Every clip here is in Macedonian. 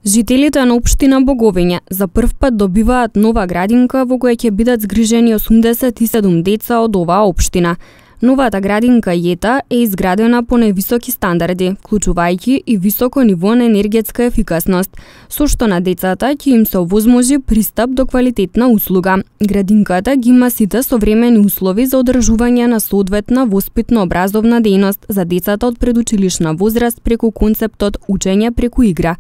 Жителите на општина Боговиња за прв пат добиваат нова градинка во која ќе бидат згрижени 87 деца од оваа општина. Новата градинка Јета е изградена по највисоки стандарди, вклучувајќи и високо ниво на енергетска ефикасност, со што на децата ќе им се овозможи пристап до квалитетна услуга. Градинката ги има сите современи услови за одржување на соодветна воспитно-образовна дејност за децата од предучилишна возраст преку концептот учење преку игра.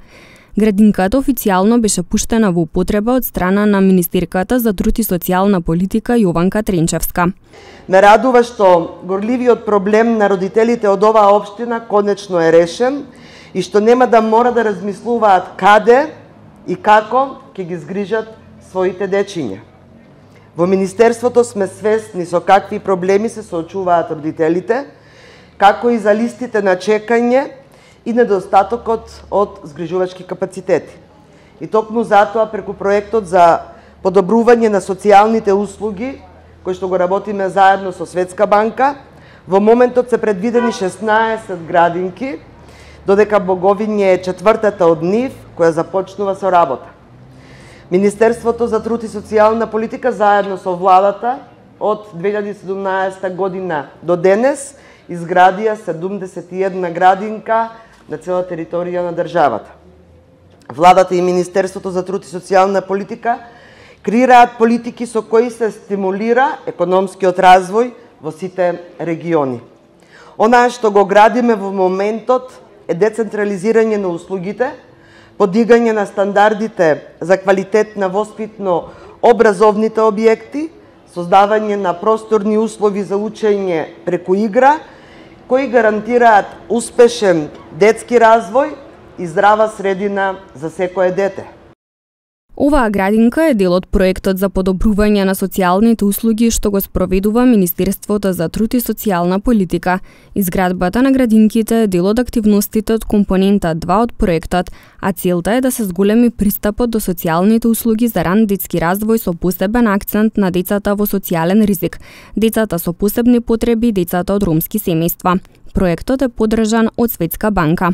Градинката официјално беше пуштена во употреба од страна на Министерката за труд и социјална политика Јованка Тренчевска. Ме радува што горливиот проблем на родителите од оваа општина конечно е решен и што нема да мора да размислуваат каде и како ќе ги згрижат своите дечиња. Во Министерството сме свесни со какви проблеми се соочуваат родителите, како и за листите на чекање и недостатокот од згрижувачки капацитети. И токму затоа преку проектот за подобрување на социјалните услуги, кој што го работиме заедно со Светска банка, во моментот се предвидени 16 градинки, додека Боговиње е четвртата од нив која започнува со работа. Министерството за труд и социјална политика заедно со владата од 2017 година до денес изградија 71 градинка на цела територија на државата. Владата и Министерството за труд и социјална политика креираат политики со кои се стимулира економскиот развој во сите региони. Онаа што го градиме во моментот е децентрализирање на услугите, подигање на стандардите за квалитет на воспитно-образовните објекти, создавање на просторни услови за учење преку игра, кои гарантираат успешен детски развој и здрава средина за секое дете. Оваа градинка е дел од проектот за подобрување на социјалните услуги што го спроведува Министерството за труд и социјална политика. Изградбата на градинките е дел од активностите од компонента 2 од проектот, а целта е да се зголеми пристапот до социјалните услуги за ран детски развој со посебен акцент на децата во социјален ризик, децата со посебни потреби и децата од ромски семејства. Проектот е поддржан од Светска банка.